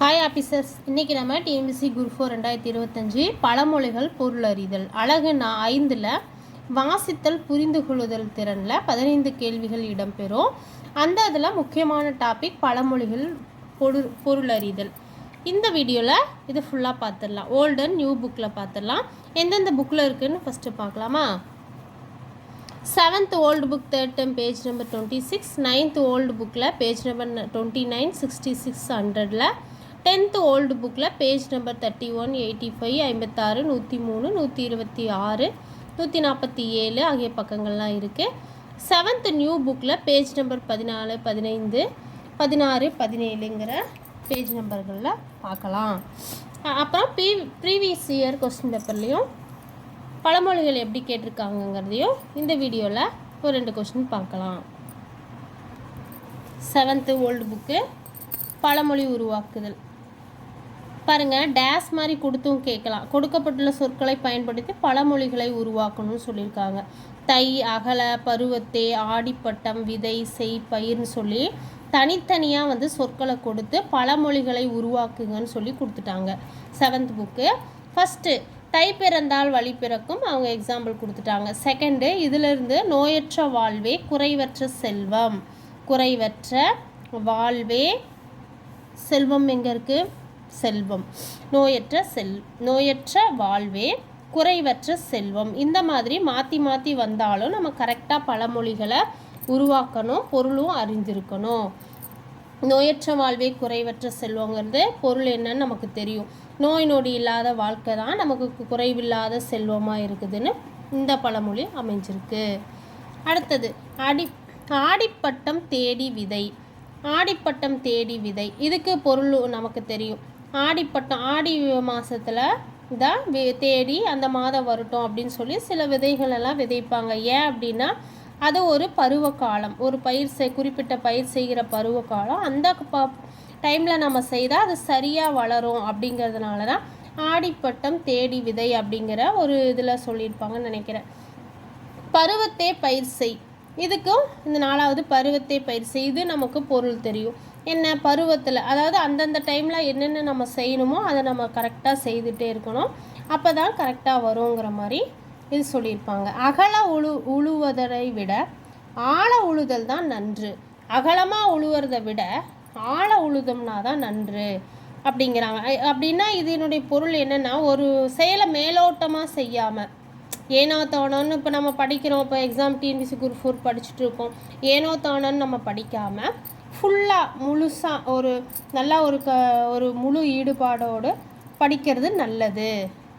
Hi officers, இன்றைக்கி நம்ம TNPSC group 4 2025 பழமொழிகள் பொருளறிதல் அழகு 5ல் வாசித்தல் புரிந்து கொள்ளுதல் திறனில் 15 கேள்விகள் இடம்பெறும். அந்த இதில் முக்கியமான டாபிக் பழமொழிகள் பொருளறிதல். இந்த வீடியோவில் இது ஃபுல்லாக பார்த்துடலாம். ஓல்டு அண்ட் நியூ புக்கில் பார்த்துடலாம். எந்தெந்த புக்கில் இருக்குதுன்னு ஃபஸ்ட்டு பார்க்கலாமா? 7th old book 3rd term page number 26, 9th old புக்கில் பேஜ் நம்பர் 29, 66, 100ல், 10th ஓல்டு புக்கில் பேஜ் நம்பர் 31, 85, 56, 103, 126, 147 ஆகிய பக்கங்கள்லாம் இருக்குது. 7th நியூ புக்கில் பேஜ் நம்பர் 14, 15, 16, 17ங்கிற பேஜ் நம்பர்களில் பார்க்கலாம். அப்புறம் ப்ரீவியஸ் இயர் கொஸ்டின் பேப்பர்லேயும் பழமொழிகள் எப்படி கேட்டிருக்காங்கங்கிறதையும் இந்த வீடியோவில் ஒரு 2 கொஸ்டின் பார்க்கலாம். 7th ஓல்டு புக்கு பழமொழி உருவாக்குதல். பாருங்கள், டேஸ் மாதிரி கொடுத்தும் கேட்கலாம். கொடுக்கப்பட்டுள்ள சொற்களை பயன்படுத்தி பழமொழிகளை உருவாக்கணும்னு சொல்லியிருக்காங்க. தை, அகல, பருவத்தே, ஆடிப்பட்டம், விதை, செய், பயிர்னு சொல்லி தனித்தனியாக சொற்களை கொடுத்து பழமொழிகளை உருவாக்குங்கன்னு சொல்லி கொடுத்துட்டாங்க 7th புக்கு. ஃபஸ்ட்டு தை பிறந்தால் வழி பிறக்கும், அவங்க எக்ஸாம்பிள் கொடுத்துட்டாங்க. செகண்டு இதிலிருந்து நோயற்ற வாழ்வே குறைவற்ற செல்வம். குறைவற்ற வாழ்வே, செல்வம் எங்கே இருக்குது? செல்வம். நோயற்ற வாழ்வே குறைவற்ற செல்வம். இந்த மாதிரி மாற்றி மாற்றி வந்தாலும் நம்ம கரெக்டாக பழமொழிகளை உருவாக்கணும், பொருளும் அறிந்திருக்கணும். நோயற்ற வாழ்வே குறைவற்ற செல்வங்கிறது பொருள் என்னன்னு நமக்கு தெரியும். நோய் நொடி இல்லாத வாழ்க்கை தான் நமக்கு குறைவில்லாத செல்வமாக இருக்குதுன்னு இந்த பழமொழி அமைஞ்சிருக்கு. அடுத்தது ஆடிப்பட்டம் தேடி விதை. ஆடிப்பட்டம் தேடி விதை, இதுக்கு பொருள் நமக்கு தெரியும். ஆடிப்பட்டம் ஆடி மாதத்தில் தான் தேடி அந்த மாதம் வரட்டும் அப்படின்னு சொல்லி சில விதைகளெல்லாம் விதைப்பாங்க. ஏன் அப்படின்னா அது ஒரு பருவ காலம், ஒரு குறிப்பிட்ட பயிர் செய்கிற பருவ காலம். அந்த டைமில் நம்ம செய்தால் அது சரியாக வளரும். அப்படிங்கிறதுனால தான் ஆடிப்பட்டம் தேடி விதை அப்படிங்கிற ஒரு இதில் சொல்லியிருப்பாங்கன்னு நினைக்கிறேன். பருவத்தே பயிர் செய், இதுக்கும் இந்த 4வது பருவத்தை பயிர் செய்து நமக்கு பொருள் தெரியும். என்ன பருவத்தில், அதாவது அந்தந்த டைமில் என்னென்ன நம்ம செய்யணுமோ அதை நம்ம கரெக்டாக செய்துகிட்டே இருக்கணும். அப்போ தான் கரெக்டாக வருங்கிற மாதிரி இது சொல்லியிருப்பாங்க. அகல உழுவதை விட ஆழ உழுதல் தான் நன்று. அகலமாக உழுவுறதை விட ஆழ உழுதம்னா தான் நன்று அப்படிங்கிறாங்க. அப்படின்னா இதனுடைய பொருள் என்னென்னா, ஒரு செயலை மேலோட்டமாக செய்யாமல் ஏனோ தானோன்னு, இப்போ நம்ம படிக்கிறோம், இப்போ எக்ஸாம் டிஎன்பிஎஸ்சி குரூப் 4 படிச்சுட்டு இருக்கோம், ஏனோ தானோன்னு நம்ம படிக்காமல் ஃபுல்லாக முழுசாக நல்லா ஒரு முழு ஈடுபாடோடு படிக்கிறது நல்லது.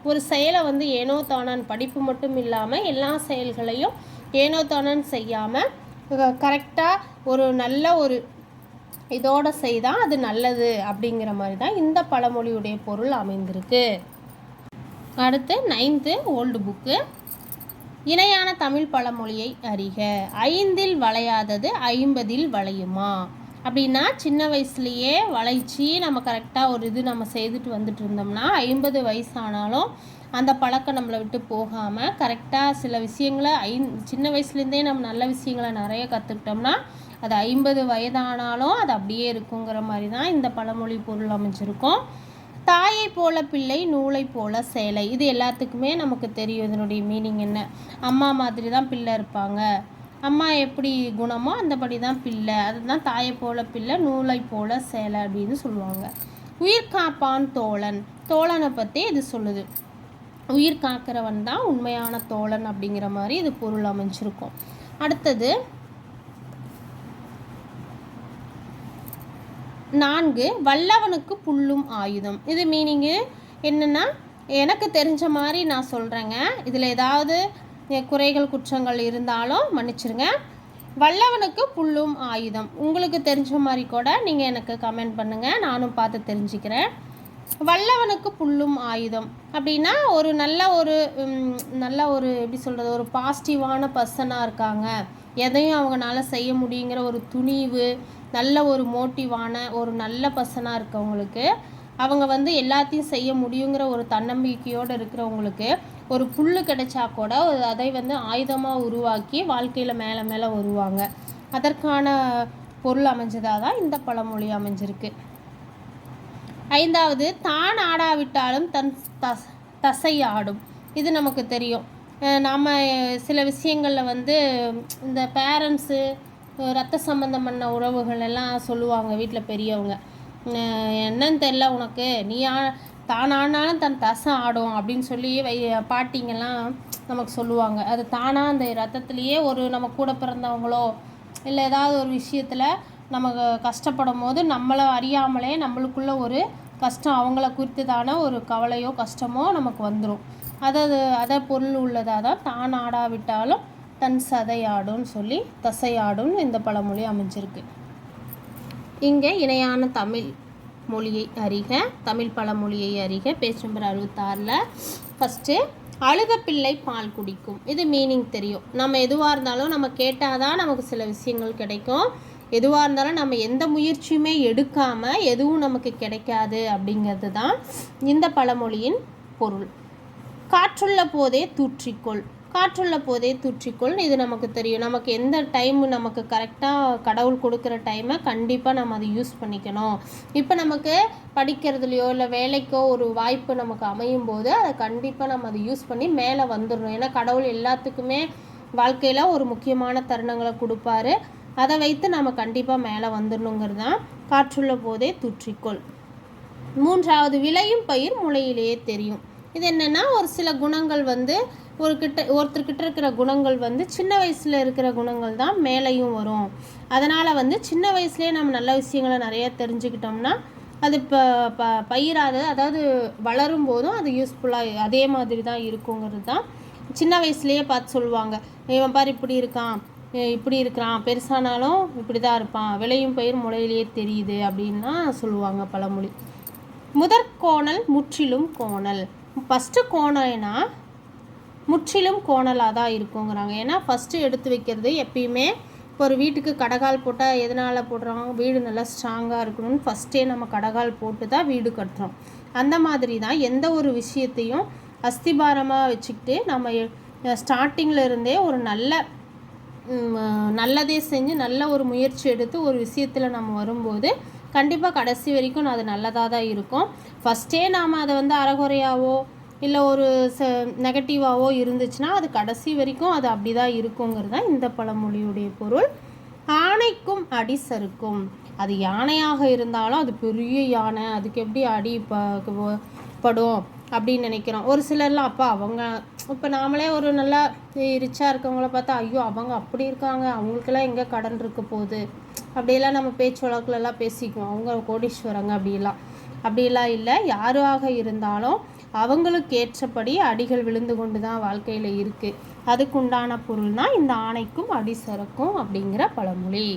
ஒரு செயலை ஏனோ தானான்னு படிப்பு மட்டும் இல்லாமல் எல்லா செயல்களையும் ஏனோ தானான்னு செய்யாமல் கரெக்டாக ஒரு நல்ல ஒரு இதோடு செய்தால் அது நல்லது அப்படிங்கிற மாதிரி தான் இந்த பழமொழியுடைய பொருள் அமைந்திருக்கு. அடுத்து 9th ஓல்டு புக்கு இணையான தமிழ் பழமொழியை அறிக. 5ல் வளையாதது 50ல் வளையுமா. அப்படின்னா சின்ன வயசுலேயே வளைச்சி நம்ம கரெக்டாக ஒரு இது நம்ம செய்துட்டு வந்துட்டு இருந்தோம்னா 50 வயசானாலும் அந்த பழக்கம் நம்மளை விட்டு போகாமல் கரெக்டாக சில விஷயங்களை சின்ன வயசுலேருந்தே நம்ம நல்ல விஷயங்களை நிறைய கற்றுக்கிட்டோம்னா அது 50 வயதானாலும் அது அப்படியே இருக்குங்கிற மாதிரி தான் இந்த பழமொழி பொருள் அமைஞ்சிருக்கும். தாயை போல பிள்ளை, நூலை போல சேலை, இது எல்லாத்துக்குமே நமக்கு தெரியும். இதனுடைய மீனிங் என்ன? அம்மா மாதிரி தான் பிள்ளை இருப்பாங்க, அம்மா எப்படி குணமோ அந்தபடி தான் பிள்ளை, அதுதான் தாயை போல பிள்ளை, நூலை போல சேலை அப்படின்னு சொல்லுவாங்க. உயிர் காப்பான் தோழன், தோழனை பற்றி இது சொல்லுது. உயிர் காக்கிறவன் தான் உண்மையான தோழன் அப்படிங்கிற மாதிரி இது பொருள் அமைஞ்சிருக்கும். அடுத்தது 4 வல்லவனுக்கு புல்லும் ஆயுதம். இது மீனிங்கு என்னென்னா, எனக்கு தெரிஞ்ச மாதிரி நான் சொல்கிறேங்க. இதில் ஏதாவது குறைகள் குற்றங்கள் இருந்தாலும் மன்னிச்சிருங்க. வல்லவனுக்கு புல்லும் ஆயுதம், உங்களுக்கு தெரிஞ்ச மாதிரி கூட நீங்கள் எனக்கு கமெண்ட் பண்ணுங்கள், நானும் பார்த்து தெரிஞ்சுக்கிறேன். வல்லவனுக்கு புல்லும் ஆயுதம் அப்படின்னா ஒரு நல்ல ஒரு எப்படி சொல்கிறது, ஒரு பாசிட்டிவான பர்சனாக இருக்காங்க, எதையும் அவங்களால செய்ய முடியுங்கிற ஒரு துணிவு, நல்ல ஒரு மோட்டிவான ஒரு நல்ல பர்சனாக இருக்கவங்களுக்கு, அவங்க எல்லாத்தையும் செய்ய முடியுங்கிற ஒரு தன்னம்பிக்கையோடு இருக்கிறவங்களுக்கு ஒரு புல் கிடைச்சா கூட அதை ஆயுதமாக உருவாக்கி வாழ்க்கையில் மேலே வருவாங்க. அதற்கான பொருள் அமைஞ்சதாக தான் இந்த பழமொழி அமைஞ்சிருக்கு. 5வது தான் ஆடாவிட்டாலும் தன் தசை ஆடும். இது நமக்கு தெரியும். நாம் சில விஷயங்களில் வந்து இந்த பேரண்ட்ஸு ரத்த சம்பந்தம் பண்ண உறவுகள் எல்லாம் சொல்லுவாங்க வீட்டில் பெரியவங்க, என்னன்னு தெரில உனக்கு, நீ தான் ஆனாலும் தன் தசை ஆடும் அப்படின்னு சொல்லி பாட்டிங்கெல்லாம் நமக்கு சொல்லுவாங்க. அது தானாக அந்த ரத்தத்துலேயே ஒரு நம்ம கூட பிறந்தவங்களோ இல்லை ஏதாவது ஒரு விஷயத்தில் நமக்கு கஷ்டப்படும் போது நம்மளை அறியாமலே நம்மளுக்குள்ள ஒரு கஷ்டம் அவங்கள குறித்துதான ஒரு கவலையோ கஷ்டமோ நமக்கு வந்துடும். அதை பொருள் உள்ளதாக தான் தான் ஆடாவிட்டாலும் தன் சதையாடும்னு சொல்லி தசையாடும்னு இந்த பழமொழி அமைஞ்சிருக்கு. இங்கே இணையான தமிழ் மொழியை அறிக, தமிழ் பழமொழியை அறிக. Page number 66. ஃபஸ்ட்டு அழுத பிள்ளை பால் குடிக்கும். இது மீனிங் தெரியும். நம்ம எதுவாக இருந்தாலும் நம்ம கேட்டால் தான் நமக்கு சில விஷயங்கள் கிடைக்கும். எதுவாக இருந்தாலும் நம்ம எந்த முயற்சியுமே எடுக்காமல் எதுவும் நமக்கு கிடைக்காது அப்படிங்கிறது தான் இந்த பழமொழியின் பொருள். காற்றுள்ள போதே தூற்றிக்கொள். காற்றுள்ள போதே தூற்றிக்கொள் இது நமக்கு தெரியும். நமக்கு எந்த டைமு நமக்கு கரெக்டாக கடவுள் கொடுக்குற டைமை கண்டிப்பாக நம்ம அதை யூஸ் பண்ணிக்கணும். இப்போ நமக்கு படிக்கிறதுலையோ இல்லை வேலைக்கோ ஒரு வாய்ப்பு நமக்கு அமையும் போது அதை கண்டிப்பாக நம்ம அதை யூஸ் பண்ணி மேலே வந்துடணும். ஏன்னா கடவுள் எல்லாத்துக்குமே வாழ்க்கையில் ஒரு முக்கியமான தருணங்களை கொடுப்பாரு. அதை வைத்து நம்ம கண்டிப்பாக மேலே வந்துடணுங்கிறது தான் காற்றுள்ள போதே தூற்றிக்கொள். 3வது விளையும் பயிர் முளையிலேயே தெரியும். இது என்னென்னா ஒரு சில குணங்கள் வந்து ஒருத்தர்கிட்ட இருக்கிற குணங்கள் வந்து சின்ன வயசில் இருக்கிற குணங்கள் தான் மேலேயும் வரும். அதனால் வந்து சின்ன வயசுலேயே நம்ம நல்ல விஷயங்களை நிறைய தெரிஞ்சுக்கிட்டோம்னா அது பயிராத அதாவது வளரும் போதும் அது யூஸ்ஃபுல்லாக அதே மாதிரி தான் இருக்குங்கிறது தான் சின்ன வயசுலேயே பார்த்து சொல்லுவாங்க. இவன் பாரு இப்படி இருக்கான், இப்படி இருக்கிறான், பெருசானாலும் இப்படி தான் இருப்பான், விளையும் பயிர் முளையிலேயே தெரியுது அப்படின்னா சொல்லுவாங்க பழமொழி. முதற்கோணல் முற்றிலும் கோணல். ஃபஸ்ட்டு கோணல்னா முற்றிலும் கோணலாக தான் இருக்குங்கிறாங்க. ஏன்னா ஃபஸ்ட்டு எடுத்து வைக்கிறது எப்பயுமே இப்போ ஒரு வீட்டுக்கு கடகால் போட்டால் எதனால் போடுறோம், வீடு நல்லா ஸ்ட்ராங்காக இருக்கணும்னு ஃபஸ்ட்டே நம்ம கடகால் போட்டு தான் வீடு கட்டுறோம். அந்த மாதிரி தான் எந்த ஒரு விஷயத்தையும் அஸ்திபாரமாக வச்சுக்கிட்டு நம்ம ஸ்டார்டிங்கில் இருந்தே ஒரு நல்லதே செஞ்சு நல்ல ஒரு முயற்சி எடுத்து ஒரு விஷயத்தில் நம்ம வரும்போது கண்டிப்பாக கடைசி வரைக்கும் அது நல்லதாக தான் இருக்கும். ஃபஸ்ட்டே நாம் அதை வந்து அறகுறையாவோ இல்லை ஒரு நெகட்டிவாவோ இருந்துச்சுன்னா அது கடைசி வரைக்கும் அது அப்படி தான் இருக்குங்கிறது தான் இந்த பழமொழியுடைய பொருள். ஆணைக்கும் அடி சறுக்கும். அது யானையாக இருந்தாலும் அது பெரிய யானை, அதுக்கு எப்படி அடி படும் அப்படின்னு நினைக்கிறோம். ஒரு சிலர்லாம் இப்போ நாமளே ஒரு நல்லா ரிச்சாக இருக்கவங்கள பார்த்தா ஐயோ அவங்க அப்படி இருக்காங்க, அவங்களுக்கெல்லாம் எங்கே கடன் இருக்க போகுது அப்படியெல்லாம் நம்ம பேச்சு வழக்குலலாம் பேசிக்குவோம். அவங்க கோடீஸ்வரங்க அப்படிலாம் இல்லை. யாராக இருந்தாலும் அவங்களுக்கு ஏற்றபடி அடிகள் விழுந்து கொண்டு தான் வாழ்க்கையில் இருக்குது. அதுக்குண்டான பொருள் தான் இந்த ஆணைக்கும் அடி சறுக்கும் அப்படிங்கிற பழமொழி.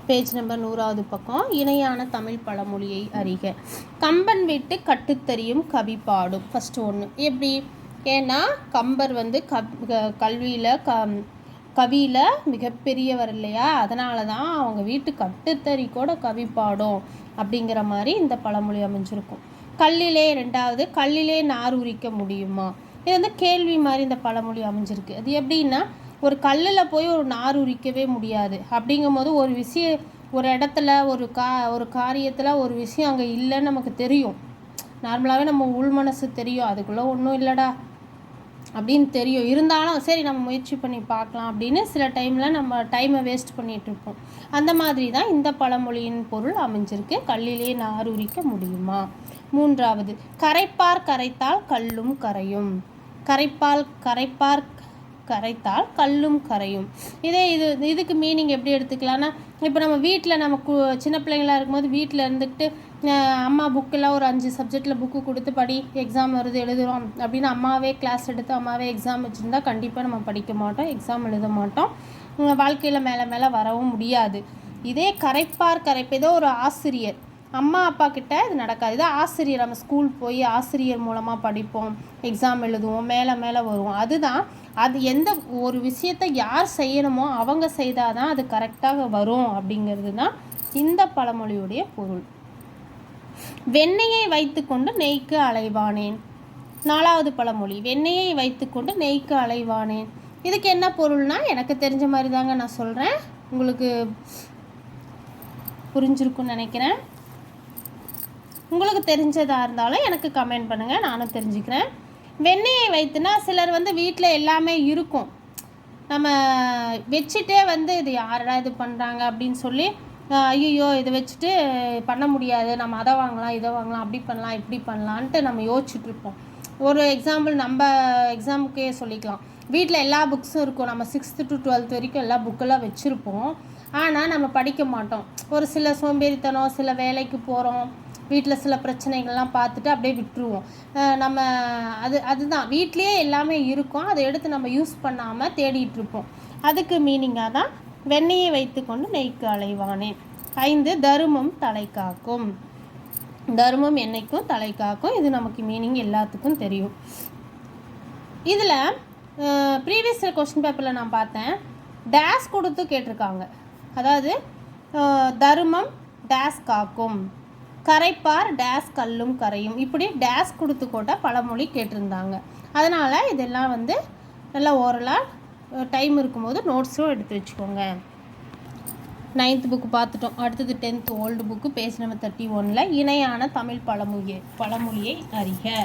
பேஜ் நம்பர் 100வது பக்கம். இணையான தமிழ் பழமொழியை அறிக. கம்பன் வீட்டு கட்டுத்தறியும் கவி பாடும். ஃபஸ்ட்டு ஒன்று எப்படி, ஏன்னா கம்பர் வந்து கவியில் மிகப்பெரியவர் இல்லையா, அதனால தான் அவங்க வீட்டு கட்டுத்தறி கூட கவி பாடும் அப்படிங்கிற மாதிரி இந்த பழமொழி அமைஞ்சிருக்கும். கல்லிலே 2வது கல்லிலே நார் உரிக்க முடியுமா. இது வந்து கேள்வி மாதிரி இந்த பழமொழி அமைஞ்சிருக்கு. அது எப்படின்னா ஒரு கல்லில் போய் ஒரு நார் உரிக்கவே முடியாது. அப்படிங்கும் போது ஒரு இடத்துல ஒரு காரியத்தில் ஒரு விஷயம் அங்கே இல்லைன்னு நமக்கு தெரியும். நார்மலாகவே நம்ம உள் மனசு தெரியும், அதுக்குள்ளே ஒன்றும் இல்லைடா அப்படின்னு தெரியும். இருந்தாலும் சரி நம்ம முயற்சி பண்ணி பார்க்கலாம் அப்படின்னு சில டைமில் நம்ம டைமை வேஸ்ட் பண்ணிகிட்ருப்போம். அந்த மாதிரி தான் இந்த பழமொழியின் பொருள் அமைஞ்சிருக்கு. கல்லிலே நார் உரிக்க முடியுமா. 3வது கரைப்பார் கரைத்தால் கல்லும் கரையும். கரைப்பார் கரைத்தால் கல்லும் கரையும். இதுக்கு மீனிங் எப்படி எடுத்துக்கலாம்னா, இப்போ நம்ம வீட்டில் சின்ன பிள்ளைங்களாக இருக்கும்போது வீட்டில் இருந்துக்கிட்டு அம்மா புக்கெல்லாம் ஒரு 5 சப்ஜெக்டில் புக்கு கொடுத்து படி, எக்ஸாம் வருது எழுதுகிறோம் அப்படின்னு அம்மாவே கிளாஸ் எடுத்து அம்மாவே எக்ஸாம் வச்சுருந்தா கண்டிப்பாக நம்ம படிக்க மாட்டோம், எக்ஸாம் எழுத மாட்டோம், வாழ்க்கையில் மேலே வரவும் முடியாது. இதே ஏதோ ஒரு ஆசிரியர் அம்மா அப்பா கிட்ட இது நடக்காது. இது ஆசிரியர், நம்ம ஸ்கூல் போய் ஆசிரியர் மூலமாக படிப்போம், எக்ஸாம் எழுதுவோம், மேலே வருவோம். அது எந்த ஒரு விஷயத்தை யார் செய்யணுமோ அவங்க செய்தால் தான் அது கரெக்டாக வரும் அப்படிங்கிறது தான் இந்த பழமொழியுடைய பொருள். வெண்ணெயை வைத்துக்கொண்டு நெய்க்கு அலைவானேன். 4வது பழமொழி வெண்ணெயை வைத்துக்கொண்டு நெய்க்கு அலைவானேன். இதுக்கு என்ன பொருள்னா எனக்கு தெரிஞ்ச மாதிரி தாங்க நான் சொல்கிறேன், உங்களுக்கு புரிஞ்சிருக்குன்னு நினைக்கிறேன். உங்களுக்கு தெரிஞ்சதாக இருந்தாலும் எனக்கு கமெண்ட் பண்ணுங்கள், நானும் தெரிஞ்சுக்கிறேன். வெண்ணெயை வைத்துனா சிலர் வந்து வீட்டில் எல்லாமே இருக்கும், நம்ம வச்சுட்டே வந்து இது யாரடா இது பண்ணுறாங்க அப்படின்னு சொல்லி ஐயோ இதை வச்சுட்டு பண்ண முடியாது, நம்ம அதை வாங்கலாம் இதை வாங்கலாம் அப்படி பண்ணலாம் இப்படி பண்ணலான்ட்டு நம்ம யோசிச்சுட்ருப்போம். ஒரு எக்ஸாம்பிள் நம்ம எக்ஸாமுக்கே சொல்லிக்கலாம். வீட்டில் எல்லா புக்ஸும் இருக்கும், நம்ம 6th to 12th வரைக்கும் எல்லா புக்கெல்லாம் வச்சுருப்போம். ஆனால் நம்ம படிக்க மாட்டோம். ஒரு சில சோம்பேறித்தனம், சில வேலைக்கு போகிறோம், வீட்டில் சில பிரச்சனைகள்லாம் பார்த்துட்டு அப்படியே விட்டுருவோம். நம்ம அதுதான் வீட்லேயே எல்லாமே இருக்கும், அதை எடுத்து நம்ம யூஸ் பண்ணாமல் தேடிட்டுருப்போம். அதுக்கு மீனிங்காக தான் வெண்ணெயை வைத்து கொண்டு நெய்க்கு அலைவானேன். 5 தருமம் தலை காக்கும். தர்மம் என்னைக்கும் தலை காக்கும். இது நமக்கு மீனிங் எல்லாத்துக்கும் தெரியும். இதில் ப்ரீவியஸ் கொஸ்டின் பேப்பரில் நான் பார்த்தேன், டேஸ் கொடுத்து கேட்டிருக்காங்க. அதாவது தர்மம் டேஸ் காக்கும், கரைப்பார் டேஸ் கல்லும் கரையும், இப்படி டேஸ் கொடுத்து கூட பழமொழி கேட்டிருந்தாங்க. அதனால் இதெல்லாம் வந்து நல்லா ஓரலாக டைம் இருக்கும்போது நோட்ஸும் எடுத்து வச்சுக்கோங்க. 9th புக்கு பார்த்துட்டோம். அடுத்தது 10th old book page number 31 இணையான தமிழ் பழமொழியை அறிக.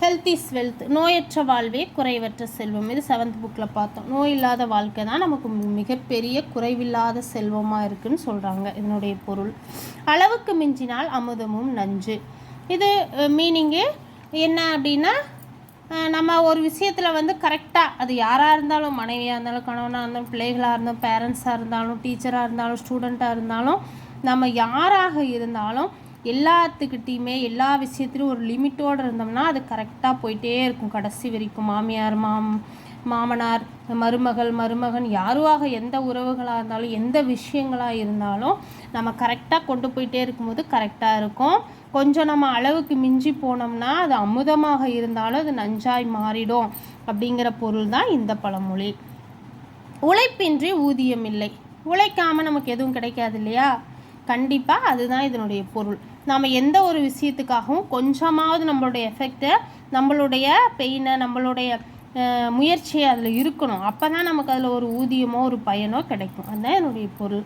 ஹெல்த் இஸ் வெல்த், நோயற்ற வாழ்வே குறைவற்ற செல்வம். இது 7th புக்கில் பார்த்தோம். நோய் இல்லாத வாழ்க்கை தான் நமக்கு மிகப்பெரிய குறைவில்லாத செல்வமாக இருக்குதுன்னு சொல்கிறாங்க. இதனுடைய பொருள் அளவுக்கு மிஞ்சினால் அமுதமும் நஞ்சு. இது மீனிங்கு என்ன அப்படின்னா, நம்ம ஒரு விஷயத்தில் வந்து கரெக்டாக, அது யாராக இருந்தாலும், மனைவியாக இருந்தாலும், கணவனாக இருந்தாலும், பிள்ளைகளாக இருந்தாலும், பேரண்ட்ஸாக இருந்தாலும், டீச்சராக இருந்தாலும், ஸ்டூடெண்ட்டாக இருந்தாலும், நம்ம யாராக இருந்தாலும் எல்லாத்துக்கிட்டையுமே எல்லா விஷயத்துலையும் ஒரு லிமிட்டோடு இருந்தோம்னா அது கரெக்டாக போயிட்டே இருக்கும் கடைசி வரைக்கும். மாமியார் மாமனார் மருமகன் யாருவாக எந்த உறவுகளாக இருந்தாலும் எந்த விஷயங்களாக இருந்தாலும் நம்ம கரெக்டாக கொண்டு போயிட்டே இருக்கும்போது கரெக்டாக இருக்கும். கொஞ்சம் நம்ம அளவுக்கு மிஞ்சி போனோம்னா அது அமுதமாக இருந்தாலும் அது நஞ்சாய் மாறிடும் அப்படிங்கிற பொருள் தான் இந்த பழமொழி. உழைப்பின்றி ஊதியம் இல்லை, உழைக்காமல் நமக்கு எதுவும் கிடைக்காது இல்லையா, கண்டிப்பாக அதுதான் இதனுடைய பொருள். நம்ம எந்த ஒரு விஷயத்துக்காகவும் கொஞ்சமாவது நம்மளுடைய எஃபெக்டை, நம்மளுடைய பெயினை, நம்மளுடைய முயற்சி அதில் இருக்கணும். அப்போ தான் நமக்கு அதில் ஒரு ஊதியமோ ஒரு பயனோ கிடைக்கும். அதுதான் என்னுடைய பொருள்.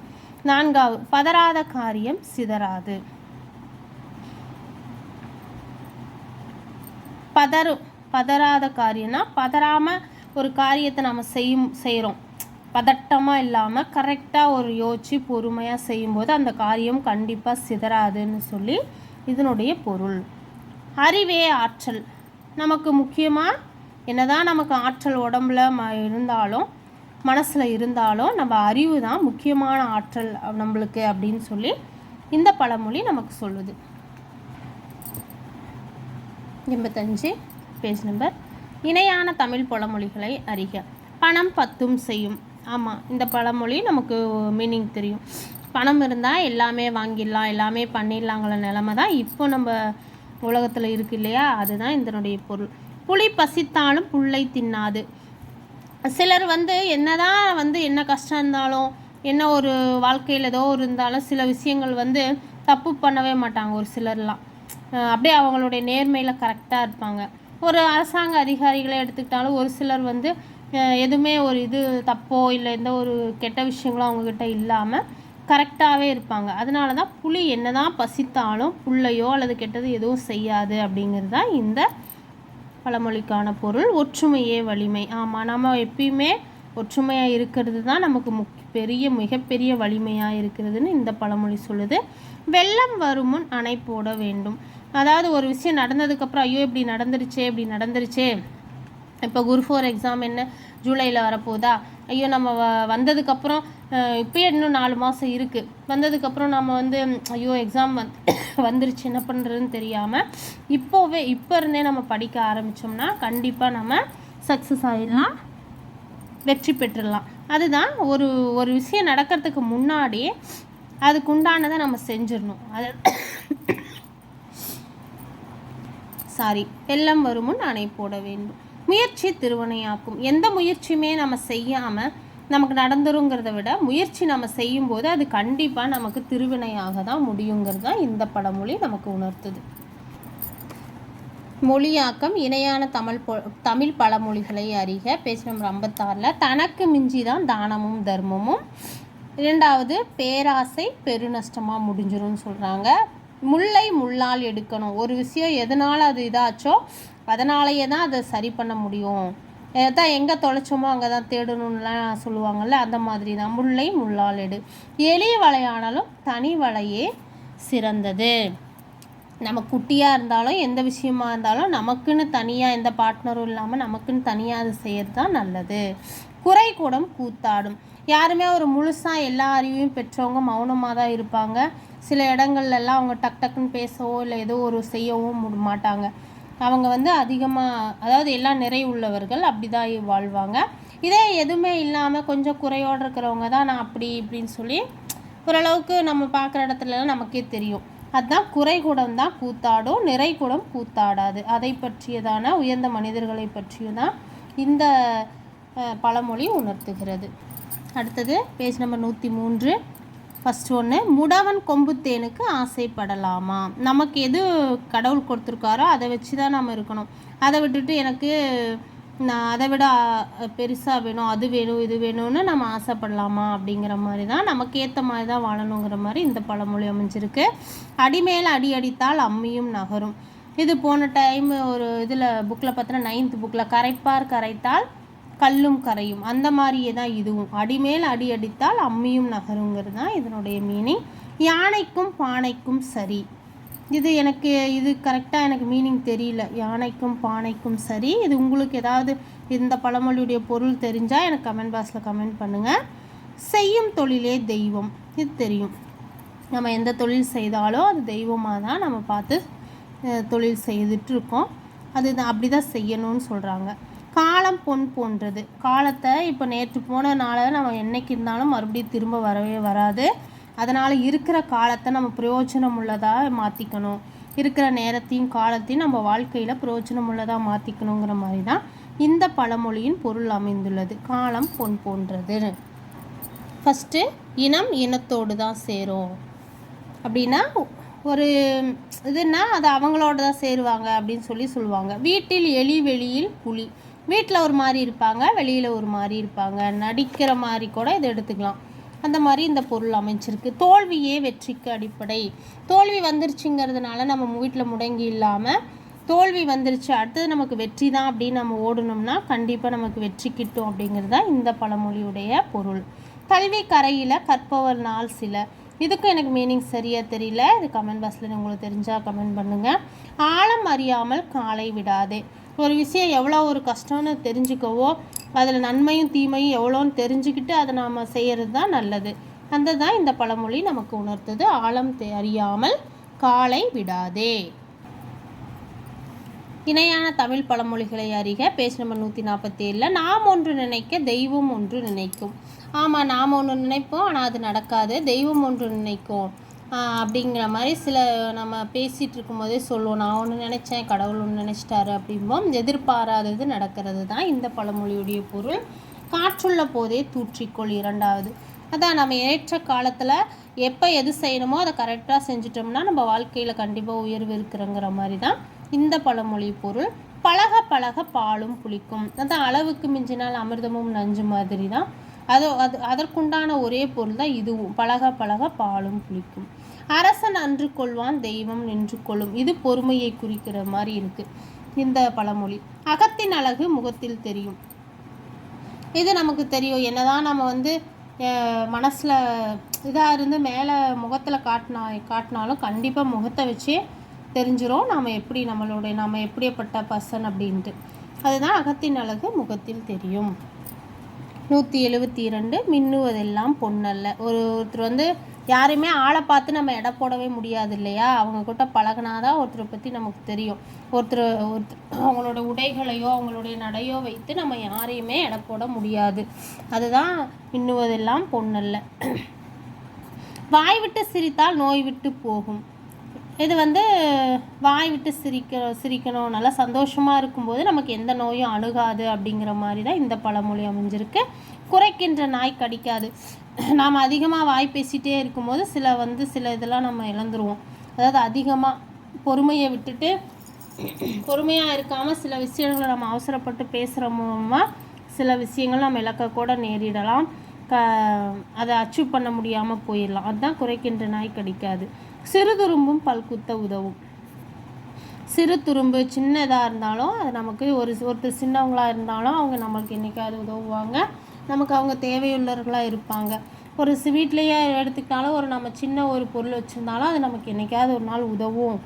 4வது பதறாத காரியம் சிதறாது. பதறாத காரியம்னா பதறாமல் ஒரு காரியத்தை நம்ம செய்கிறோம், பதட்டமாக இல்லாமல் கரெக்டாக ஒரு யோசித்து பொறுமையாக செய்யும்போது அந்த காரியம் கண்டிப்பாக சிதறாதுன்னு சொல்லி இதனுடைய பொருள். அறிவே ஆற்றல். நமக்கு முக்கியமாக என்னதான் நமக்கு ஆற்றல் உடம்புல இருந்தாலும் மனசில் இருந்தாலும் நம்ம அறிவு தான் முக்கியமான ஆற்றல் நம்மளுக்கு அப்படின்னு சொல்லி இந்த பழமொழி நமக்கு சொல்லுது. 85 பேஜ் நம்பர். இணையான தமிழ் பழமொழிகளை அறிக. பணம் பத்தும் செய்யும். ஆமாம், இந்த பழமொழி நமக்கு மீனிங் தெரியும். பணம் இருந்தால் எல்லாமே வாங்கிடலாம், எல்லாமே பண்ணிடலாங்கிற நிலமை தான் இப்போ நம்ம உலகத்தில் இருக்கு இல்லையா, அதுதான் இதனுடைய பொருள். புலி பசித்தாலும் புல்லை தின்னாது. சிலர் வந்து என்னதான் வந்து என்ன கஷ்டம் இருந்தாலும் என்ன ஒரு வாழ்க்கையில் ஏதோ இருந்தாலும் சில விஷயங்கள் வந்து தப்பு பண்ணவே மாட்டாங்க. ஒரு சிலர்லாம் அப்படியே அவங்களுடைய நேர்மையில் கரெக்டாக இருப்பாங்க. ஒரு அரசாங்க அதிகாரிகளை எடுத்துக்கிட்டாலும் ஒரு சிலர் வந்து எதுவுமே ஒரு இது தப்போ இல்லை எந்த ஒரு கெட்ட விஷயங்களும் அவங்கக்கிட்ட இல்லாமல் கரெக்டாகவே இருப்பாங்க. அதனால தான் புலி என்ன தான் பசித்தாலும் புல்லையோ அல்லது கெட்டது எதுவும் செய்யாது அப்படிங்கிறது தான் இந்த பழமொழிக்கான பொருள். ஒற்றுமையே வலிமை. ஆமாம், நம்ம எப்பயுமே ஒற்றுமையாக இருக்கிறது தான் நமக்கு மிகப்பெரிய வலிமையாக இருக்கிறதுன்னு இந்த பழமொழி சொல்லுது. வெள்ளம் வரும் முன் அணை போட வேண்டும். அதாவது ஒரு விஷயம் நடந்ததுக்கப்புறம் ஐயோ இப்படி நடந்துருச்சே. இப்போ குரூப் 4 எக்ஸாம் என்ன ஜூலையில் வரப்போதா, ஐயோ நம்ம வந்ததுக்கப்புறம் இப்போயே இன்னும் 4 மாதம் இருக்குது, வந்ததுக்கப்புறம் நம்ம வந்து ஐயோ எக்ஸாம் வந்துருச்சு என்ன பண்ணுறதுன்னு தெரியாமல் இப்போ இருந்தே நம்ம படிக்க ஆரம்பித்தோம்னா கண்டிப்பாக நம்ம சக்ஸஸ் ஆகிடலாம், வெற்றி பெற்றுடலாம். அதுதான் ஒரு விஷயம் நடக்கிறதுக்கு முன்னாடியே அதுக்குண்டானதை நம்ம செஞ்சிடணும். வெள்ளம் வரும் முன் அணை போட வேண்டும். முயற்சி திருவினையாக்கும். எந்த முயற்சியுமே நம்ம செய்யாமல் நமக்கு நடந்துருங்கிறத விட முயற்சி நம்ம செய்யும்போது அது கண்டிப்பாக நமக்கு திருவினையாக தான் முடியுங்கிறது தான் இந்த பழமொழி நமக்கு உணர்த்துது. மொழியாக்கம். இணையான தமிழ் பழமொழிகளை அறிக. Page number 56. தனக்கு மிஞ்சி தான் தானமும் தர்மமும். 2வது பேராசை பெருநஷ்டமாக முடிஞ்சிரும்னு சொல்கிறாங்க. முல்லை முள்ளால் எடுக்கணும். ஒரு விஷயம் எதனால் அது இதாச்சோ அதனாலேயே தான் அதை சரி பண்ண முடியும். தான் எங்கே தொலைச்சோமோ அங்கே தான் தேடணும்லாம் சொல்லுவாங்கள்ல, அந்த மாதிரி தான். முல்லை முள்ளால் எடு. எளிய வலையானாலும் தனி வலையே சிறந்தது. நம்ம குட்டியாக இருந்தாலும் எந்த விஷயமா இருந்தாலும் நமக்குன்னு தனியாக எந்த பார்ட்னரும் இல்லாமல் நமக்குன்னு தனியாக அது செய்கிறது தான் நல்லது. குறை கூடம் கூத்தாடும். யாருமே ஒரு முழுசாக எல்லா அறிவையும் பெற்றவங்க மௌனமாக தான் இருப்பாங்க. சில இடங்கள்லாம் அவங்க டக் டக்குன்னு பேசவோ இல்லை ஏதோ ஒரு செய்யவும் மாட்டாங்க. அவங்க அதிகமாக அதாவது எல்லாம் நிறை உள்ளவர்கள் அப்படி தான் வாழ்வாங்க. இதே எதுவுமே இல்லாமல் கொஞ்சம் குறையோடு இருக்கிறவங்க தான் நான் அப்படி இப்படின்னு சொல்லி ஓரளவுக்கு நம்ம பார்க்குற இடத்துலலாம் நமக்கே தெரியும். அதுதான் குறைகுடம் தான் கூத்தாடும், நிறைகுடம் கூத்தாடாது. அதை பற்றியதான உயர்ந்த மனிதர்களை பற்றியும் தான் இந்த பழமொழி உணர்த்துகிறது. அடுத்தது பேஜ் நம்பர் 103. ஃபஸ்ட் ஒன்று, முடவன் கொம்புத்தேனுக்கு ஆசைப்படலாமா. நமக்கு எது கடவுள் கொடுத்துருக்காரோ அதை வச்சு தான் நம்ம இருக்கணும். அதை விட்டுட்டு எனக்கு நான் அதை விட பெருசாக வேணும், அது வேணும், இது வேணும்னு நம்ம ஆசைப்படலாமா அப்படிங்கிற மாதிரி தான், நமக்கு ஏற்ற மாதிரி தான் வாழணுங்கிற மாதிரி இந்த பழமொழி அமைஞ்சிருக்கு. அடிமேல் அடி அடித்தால் அம்மியும் நகரும். இது போன டைம் ஒரு இதில் புக்கில் பார்த்தோன்னா 9th புக்கில் கரைப்பார் கரைத்தால் கல்லும் கரையும், அந்த மாதிரியே தான் இதுவும். அடிமேல் அடி அடித்தால் அம்மியும் நகருங்கிறது தான் இதனுடைய மீனிங். யானைக்கும் பானைக்கும் சரி. இது கரெக்டாக எனக்கு மீனிங் தெரியல. யானைக்கும் பானைக்கும் சரி. இது உங்களுக்கு ஏதாவது இந்த பழமொழியுடைய பொருள் தெரிஞ்சால் எனக்கு கமெண்ட் பாக்ஸில் கமெண்ட் பண்ணுங்கள். செய்யும் தொழிலே தெய்வம். இது தெரியும். நம்ம எந்த தொழில் செய்தாலும் அது தெய்வமாக தான் நம்ம பார்த்து தொழில் செய்துட்ருக்கோம். அப்படி தான் செய்யணும்னு சொல்கிறாங்க. காலம் பொன் போன்றது. காலத்தை இப்போ நேற்று போன நாளை நம்ம என்றைக்கு இருந்தாலும் மறுபடியும் திரும்ப வரவே வராது. அதனால் இருக்கிற காலத்தை நம்ம பிரயோஜனம் உள்ளதாக மாற்றிக்கணும். இருக்கிற நேரத்தையும் காலத்தையும் நம்ம வாழ்க்கையில் பிரயோஜனம் உள்ளதாக மாற்றிக்கணுங்கிற மாதிரி தான் இந்த பழமொழியின் பொருள் அமைந்துள்ளது. காலம் பொன் போன்றது. ஃபஸ்ட்டு, இனம் இனத்தோடு தான் சேரும். அப்படின்னா ஒரு இதுன்னா அது அவங்களோட தான் சேருவாங்க அப்படின்னு சொல்லுவாங்க. வீட்டில் எலி வெளியில் புலி. வீட்டில் ஒரு மாதிரி இருப்பாங்க, வெளியில் ஒரு மாதிரி இருப்பாங்க. நடிக்கிற மாதிரி கூட இதை எடுத்துக்கலாம். அந்த மாதிரி இந்த பொருள் அமைச்சிருக்கு. தோல்வியே வெற்றிக்கு அடிப்படை. தோல்வி வந்துருச்சுங்கிறதுனால நம்ம வீட்டில் முடங்கி இல்லாமல் தோல்வி வந்துருச்சு அடுத்தது நமக்கு வெற்றி தான் அப்படின்னு நம்ம ஓடணும்னா கண்டிப்பாக நமக்கு வெற்றி கிட்டும் அப்படிங்கிறது தான் இந்த பழமொழியுடைய பொருள். கல்வி கரையில் கற்பவர் நாள் சில. இதுக்கும் எனக்கு மீனிங் சரியாக தெரியல. இது கமெண்ட் பாக்ஸில் உங்களுக்கு தெரிஞ்சால் கமெண்ட் பண்ணுங்கள். ஆழம் அறியாமல் காலை விடாதே. ஒரு விஷயம் எவ்வளோ ஒரு கஷ்டம்னு தெரிஞ்சுக்கவோ அதில் நன்மையும் தீமையும் எவ்வளோன்னு தெரிஞ்சுக்கிட்டு அதை நாம் செய்கிறது தான் நல்லது. அந்த தான் இந்த பழமொழி நமக்கு உணர்த்தது. ஆழம் அறியாமல் காலை விடாதே. இணையான தமிழ் பழமொழிகளை அறிக. Page number 147. நாம் ஒன்று நினைக்க தெய்வம் ஒன்று நினைக்கும். ஆமாம், நாம் ஒன்று நினைப்போம், ஆனால் அது நடக்காது. தெய்வம் ஒன்று நினைக்கும் அப்படிங்கிற மாதிரி சில நம்ம பேசிகிட்டு இருக்கும்போதே சொல்லுவோம். நான் ஒன்று நினச்சேன், கடவுள் ஒன்று நினச்சிட்டாரு அப்படிம்போம். எதிர்பாராதது நடக்கிறது தான் இந்த பழமொழியுடைய பொருள். காற்றுள்ள போதே தூற்றிக்கொள். 2வது, அதான் நம்ம ஏற்ற காலத்தில் எப்போ எது செய்யணுமோ அதை கரெக்டாக செஞ்சிட்டோம்னா நம்ம வாழ்க்கையில் கண்டிப்பாக உயர்வு இருக்கிறங்கிற மாதிரி தான் இந்த பழமொழி பொருள். பழக பழக பாலும் புளிக்கும். அதான் அளவுக்கு மிஞ்சினால் அமிர்தமும் நஞ்சு மாதிரி தான். அதற்குண்டான ஒரே பொருள் தான் இதுவும். பழக பழக பாலும் புளிக்கும். அரசன் அன்று கொள்வான், தெய்வம் நின்று கொள்ளும். இது பொறுமையை குறிக்கிற மாதிரி இருக்கு இந்த பழமொழி. அகத்தின் அழகு முகத்தில் தெரியும். இது நமக்கு தெரியும். என்னதான் நம்ம மனசில் இதாக இருந்து மேலே முகத்தில் காட்டினாலும் கண்டிப்பாக முகத்தை வச்சே தெரிஞ்சிடும் நாம் எப்படிப்பட்ட பர்சன் அப்படின்ட்டு. அதுதான் அகத்தின் அழகு முகத்தில் தெரியும். 172. மின்னுவதெல்லாம் பொன்னல்ல. ஒருத்தர் யாரையுமே ஆளை பார்த்து நம்ம எடை போடவே முடியாது இல்லையா. அவங்க கிட்ட பழகினாதான் ஒருத்தரை பற்றி நமக்கு தெரியும். ஒருத்தர் அவங்களோட உடைகளையோ அவங்களுடைய நடையோ வைத்து நம்ம யாரையுமே எடை போட முடியாது. அதுதான் மின்னுவதெல்லாம் பொன்னல்ல. வாய் விட்டு சிரித்தால் நோய் விட்டு போகும். இது வாய் விட்டு சிரிக்கணும், நல்லா சந்தோஷமாக இருக்கும்போது நமக்கு எந்த நோயும் அணுகாது அப்படிங்கிற மாதிரி தான் இந்த பழமொழி அமைஞ்சிருக்கு. குறைக்கின்ற நாய் கடிக்காது. நாம் அதிகமாக வாய் பேசிகிட்டே இருக்கும்போது சில இதெல்லாம் நம்ம இழந்துருவோம். அதாவது அதிகமாக பொறுமையை விட்டுட்டு பொறுமையாக இருக்காமல் சில விஷயங்களை நம்ம அவசரப்பட்டு பேசுகிற மூலமாக சில விஷயங்கள் நம்ம இழக்கக்கூட நேரிடலாம். அதை அச்சீவ் பண்ண முடியாமல் போயிடலாம். அதுதான் குறைக்கின்ற நாய் கடிக்காது. சிறு துரும்பும் பல்குத்த உதவும். சிறு துரும்பு சின்னதாக இருந்தாலும் அது நமக்கு ஒருத்தர் சின்னவங்களாக இருந்தாலும் அவங்க நம்மளுக்கு என்றைக்காவது உதவுவாங்க. நமக்கு அவங்க தேவையுள்ளவர்களாக இருப்பாங்க. ஒரு வீட்லேயே எடுத்துக்கிட்டாலும் நம்ம சின்ன ஒரு பொருள் வச்சுருந்தாலும் அது நமக்கு என்றைக்காவது ஒரு நாள் உதவும்.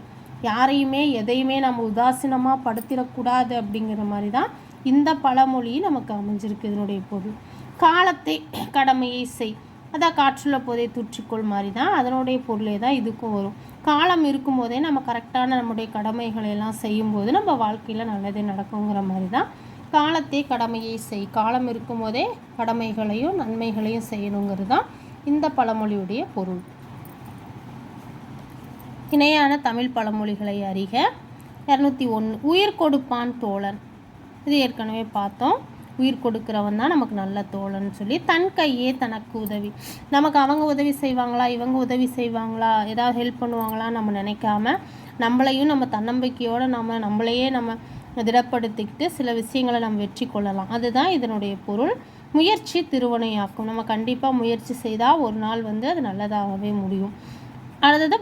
யாரையுமே எதையுமே நம்ம உதாசீனமாக படுத்திடக்கூடாது அப்படிங்கிற மாதிரி தான் இந்த பழமொழி நமக்கு அமைஞ்சிருக்கு. இதனுடைய பொருள் காலத்தை கடமையை செய், அதான் காற்றுள்ள போதே தூற்றிக்கொள் மாதிரி தான் அதனுடைய பொருளே தான் இதுக்கும் வரும். காலம் இருக்கும் போதே நம்ம கரெக்டான நம்முடைய கடமைகளை எல்லாம் செய்யும்போது நம்ம வாழ்க்கையில் நல்லதே நடக்குங்கிற மாதிரி தான் காலத்தை கடமையை செய், காலம் இருக்கும் போதே கடமைகளையும் நன்மைகளையும் செய்யணுங்கிறது தான் இந்த பழமொழியுடைய பொருள். இணையான தமிழ் பழமொழிகளை அறிக. 201 உயிர் கொடுப்பான் தோழன். இது ஏற்கனவே பார்த்தோம். உயிர் கொடுக்குறவன் தான் நமக்கு நல்ல தோழன் சொல்லி. தன் கையே தனக்கு உதவி, நமக்கு அவங்க உதவி செய்வாங்களா இவங்க உதவி செய்வாங்களா ஏதாவது ஹெல்ப் பண்ணுவாங்களா நம்ம நினைக்காம நம்மளையும் நம்ம தன்னம்பிக்கையோடு நம்மளையே நம்ம திடப்படுத்திக்கிட்டு சில விஷயங்களை நம்ம வெற்றி கொள்ளலாம். அதுதான் இதனுடைய பொருள். முயற்சி திருவினையாக்கும். நம்ம கண்டிப்பாக முயற்சி செய்தால் ஒரு நாள் அது நல்லதாகவே முடியும். அடுத்தது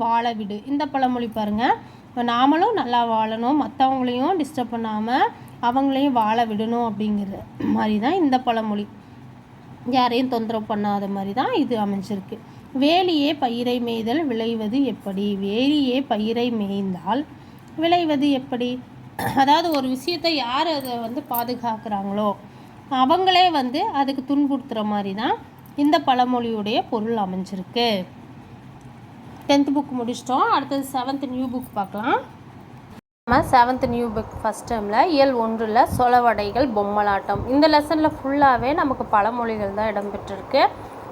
வாழ விடு. இந்த பழமொழி பாருங்கள். இப்போ நாமளும் நல்லா வாழணும், மற்றவங்களையும் டிஸ்டர்ப் பண்ணாமல் அவங்களையும் வாழ விடணும் அப்படிங்கிற மாதிரி தான் இந்த பழமொழி. யாரையும் தொந்தரவு பண்ணாத மாதிரி தான் இது அமைஞ்சிருக்கு. வேலியே பயிரை மேய்தல் விளைவது எப்படி? வேலியே பயிரை மேய்ந்தால் விளைவது எப்படி? அதாவது ஒரு விஷயத்தை யார் அதை பாதுகாக்கிறாங்களோ அவங்களே அதுக்கு துன்புறுத்துகிற மாதிரி தான் இந்த பழமொழியுடைய பொருள் அமைஞ்சிருக்கு. 10th புக் முடிச்சிட்டோம். அடுத்தது 7th நியூ புக் பார்க்கலாம். நம்ம 7th நியூ புக் ஃபஸ்ட் டைமில் இயல் 1ல் சொலவடைகள் பொம்மலாட்டம். இந்த லெசனில் ஃபுல்லாகவே நமக்கு பழமொழிகள் தான் இடம்பெற்றிருக்கு.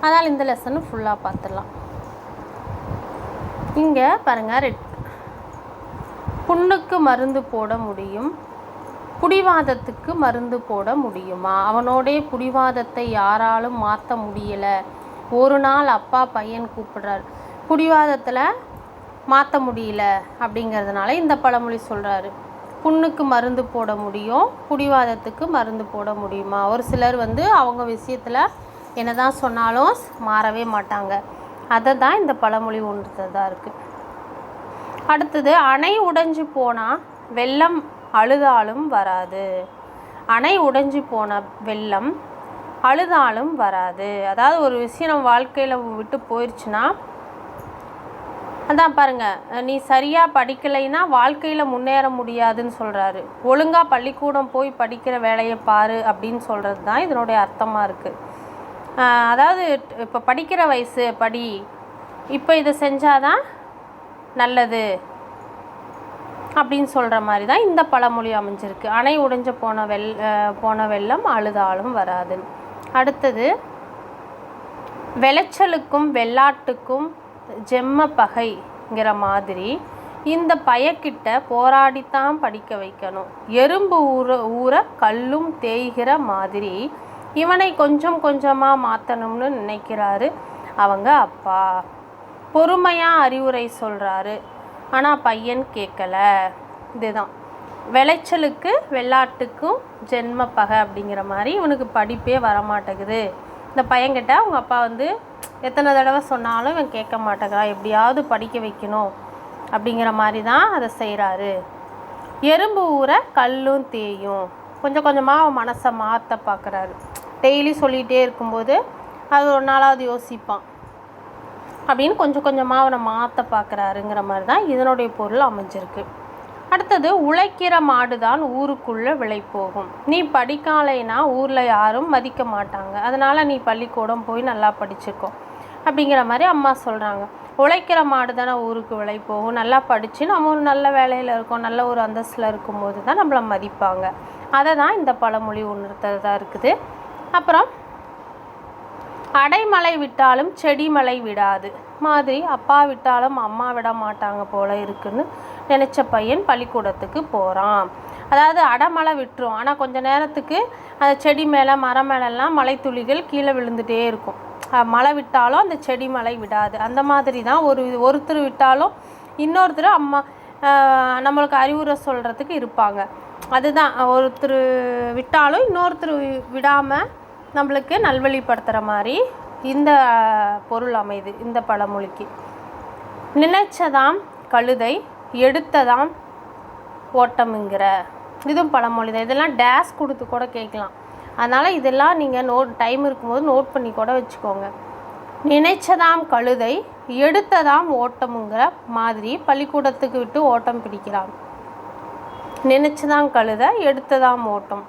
அதனால் இந்த லெசன் ஃபுல்லாக பார்த்துடலாம். இங்கே பாருங்கள், புண்ணுக்கு மருந்து போட முடியும், புடிவாதத்துக்கு மருந்து போட முடியுமா? அவனோடைய புடிவாதத்தை யாராலும் மாற்ற முடியலை. ஒரு நாள் அப்பா பையன் கூப்பிடுறார், புடிவாதத்தில் மாற்ற முடியல அப்படிங்கிறதுனால இந்த பழமொழி சொல்கிறாரு. புண்ணுக்கு மருந்து போட முடியும், புடிவாதத்துக்கு மருந்து போட முடியுமா? ஒரு சிலர் அவங்க விஷயத்தில் என்ன தான் சொன்னாலும் மாறவே மாட்டாங்க. அதை தான் இந்த பழமொழி உணர்த்ததாக இருக்குது. அடுத்தது அணை உடைஞ்சு போனால் வெள்ளம் அழுதாலும் வராது. அணை உடைஞ்சு போன வெள்ளம் அழுதாலும் வராது. அதாவது ஒரு விஷயம் நம்ம வாழ்க்கையில் விட்டு போயிடுச்சுன்னா, அதான் பாருங்கள், நீ சரியாக படிக்கலைன்னா வாழ்க்கையில் முன்னேற முடியாதுன்னு சொல்கிறாரு. ஒழுங்காக பள்ளிக்கூடம் போய் படிக்கிற வேலையை பாரு அப்படின்னு சொல்கிறது தான் இதனுடைய அர்த்தமாக இருக்குது. அதாவது இப்போ படிக்கிற வயசு படி, இப்போ இதை செஞ்சாதான் நல்லது அப்படின்னு சொல்கிற மாதிரி தான் இந்த பழமொழி அமைஞ்சிருக்கு. அணை உடைஞ்ச போன வெள்ளம் அழுதாலும் வராது. அடுத்தது விளைச்சலுக்கும் வெள்ளாட்டுக்கும் ஜெம்ம பகைங்கிற மாதிரி இந்த பையக்கிட்ட போராடித்தான் படிக்க வைக்கணும். எறும்பு ஊற கல்லும் தேய்கிற மாதிரி இவனை கொஞ்சம் கொஞ்சமாக மாற்றணும்னு நினைக்கிறாரு அவங்க அப்பா. பொறுமையாக அறிவுரை சொல்கிறாரு, ஆனால் பையன் கேட்கல. இதுதான் விளைச்சலுக்கு வெள்ளாட்டுக்கும் ஜென்ம பகை அப்படிங்கிற மாதிரி இவனுக்கு படிப்பே வரமாட்டேங்குது. இந்த பையன்கிட்ட அவங்க அப்பா எத்தனை தடவை சொன்னாலும் இவன் கேட்க மாட்டேங்கிறான், எப்படியாவது படிக்க வைக்கணும் அப்படிங்கிற மாதிரி தான் அதை செய்கிறாரு. எறும்பு ஊற கல்லும் தேயும். கொஞ்சம் கொஞ்சமாக அவன் மனசை மாற்ற பார்க்குறாரு. டெய்லி சொல்லிகிட்டே இருக்கும்போது அது ஒரு நாளாவது யோசிப்பான் அப்படின்னு கொஞ்சம் கொஞ்சமாக அவனை மாற்ற பார்க்குறாருங்கிற மாதிரி தான் இதனுடைய பொருள் அமைஞ்சிருக்கு. அடுத்தது உழைக்கிற மாடு தான் ஊருக்குள்ளே விலை போகும். நீ படிக்காலைன்னா ஊரில் யாரும் மதிக்க மாட்டாங்க, அதனால் நீ பள்ளிக்கூடம் போய் நல்லா படிச்சுக்கோ அப்படிங்கிற மாதிரி அம்மா சொல்கிறாங்க. உழைக்கிற மாடு தானே ஊருக்கு விலை போகும். நல்லா படித்து நம்ம ஒரு நல்ல வேலையில் இருக்கோம், நல்ல ஒரு அந்தஸ்தில் இருக்கும்போது தான் நம்மளை மதிப்பாங்க. அதை தான் இந்த பழமொழி உணர்த்ததாக இருக்குது. அப்புறம் அடைமலை விட்டாலும் செடி மலை விடாது மாதிரி அப்பா விட்டாலும் அம்மா விட மாட்டாங்க போல இருக்குன்னு நினச்ச பையன் பள்ளிக்கூடத்துக்கு போகிறான். அதாவது அடைமலை விட்டுரும், ஆனால் கொஞ்சம் நேரத்துக்கு அந்த செடி மேலே மரம் மேலெல்லாம் மலை துளிகள் கீழே விழுந்துகிட்டே இருக்கும். மழை விட்டாலும் அந்த செடி மலை விடாது. அந்த மாதிரி தான் ஒருத்தர் விட்டாலும் இன்னொருத்தர் அம்மா நம்மளுக்கு அறிவுரை சொல்கிறதுக்கு இருப்பாங்க. அதுதான் ஒருத்தர் விட்டாலும் இன்னொருத்தர் விடாமல் நம்மளுக்கு நல்வழிப்படுத்துகிற மாதிரி இந்த பொருள் அமைது இந்த பழமொழிக்கு. நினைச்சதாம் கழுதை எடுத்ததாம் ஓட்டமுங்கிற இதுவும் பழமொழி தான். இதெல்லாம் டேஸ் கொடுத்து கூட கேட்கலாம். அதனால் இதெல்லாம் நீங்கள் டைம் இருக்கும்போது நோட் பண்ணி கூட வச்சுக்கோங்க. நினைச்சதாம் கழுதை எடுத்ததாம் ஓட்டமுங்கிற மாதிரி பள்ளிக்கூடத்துக்கு விட்டு ஓட்டம் பிடிக்கிறான். நினைச்சதாம் கழுதை எடுத்ததாம் ஓட்டம்.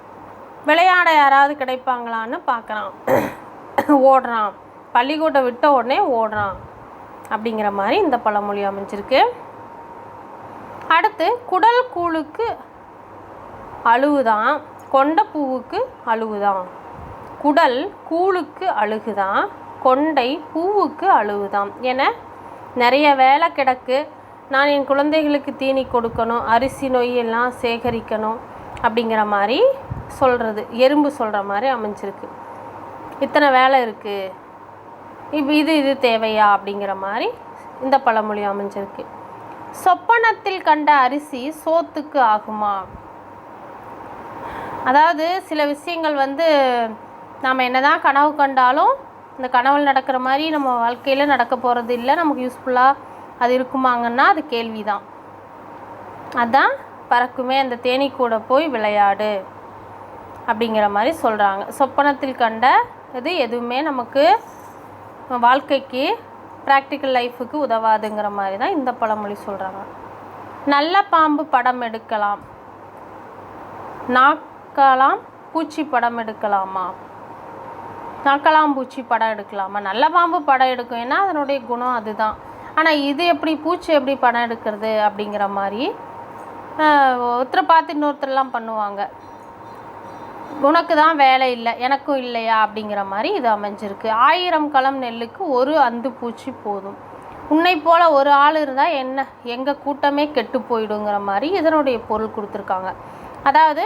விளையாட யாராவது கிடைப்பாங்களான்னு பார்க்குறான், ஓடுறான், பள்ளிக்கூடம் விட்ட உடனே ஓடுறான் அப்படிங்கிற மாதிரி இந்த பழமொழி அமைஞ்சிருக்கு. அடுத்து குடல் கூழுக்கு அழுவுதான், கொண்ட பூவுக்கு அழுவுதான். குடல் கூழுக்கு அழுகுதான், கொண்டை பூவுக்கு அழுவுதான் என நிறைய வேலை கிடக்கு. நான் என் குழந்தைகளுக்கு தீனி கொடுக்கணும், அரிசி நொய்யெல்லாம் சேகரிக்கணும் அப்படிங்கிற மாதிரி சொல்கிறது, எறும்பு சொல்கிற மாதிரி அமைஞ்சிருக்கு. இத்தனை வேலை இருக்குது, இது தேவையா அப்படிங்கிற மாதிரி இந்த பழமொழி அமைஞ்சிருக்கு. சொப்பனத்தில் கண்ட அரிசி சோத்துக்கு ஆகுமா? அதாவது சில விஷயங்கள் நாம் என்ன தான் கனவு கண்டாலும் இந்த கனவுல நடக்கிற மாதிரி நம்ம வாழ்க்கையில் நடக்க போகிறது இல்லை. நமக்கு யூஸ்ஃபுல்லாக அது இருக்குமாங்கன்னா அது கேள்வி தான். அதான் பறக்குமே அந்த தேனீ கூட போய் விளையாடு அப்படிங்கிற மாதிரி சொல்கிறாங்க. சொப்பனத்தில் கண்ட இது எதுவுமே நமக்கு வாழ்க்கைக்கு ப்ராக்டிக்கல் லைஃபுக்கு உதவாதுங்கிற மாதிரி தான் இந்த பழமொழி சொல்கிறாங்க. நல்ல பாம்பு படம் எடுக்கலாம், நாக்கலாம் பூச்சி படம் எடுக்கலாமா? நாக்கலாம் பூச்சி படம் எடுக்கலாமா? நல்ல பாம்பு படம் எடுக்கும், ஏன்னா அதனுடைய குணம் அதுதான். ஆனால் இது எப்படி பூச்சி எப்படி படம் எடுக்கிறது அப்படிங்கிற மாதிரி ஒருத்தரை பார்த்து இன்னொருத்தரெல்லாம் பண்ணுவாங்க. உனக்கு தான் வேலை இல்லை, எனக்கும் இல்லையா அப்படிங்கிற மாதிரி இது அமைஞ்சிருக்கு. 1000 களம் நெல்லுக்கு ஒரு அந்து பூச்சி போதும். உன்னை போல் ஒரு ஆள் இருந்தால் என்ன, எங்கள் கூட்டமே கெட்டு போயிடுங்கிற மாதிரி இதனுடைய பொருள் கொடுத்துருக்காங்க. அதாவது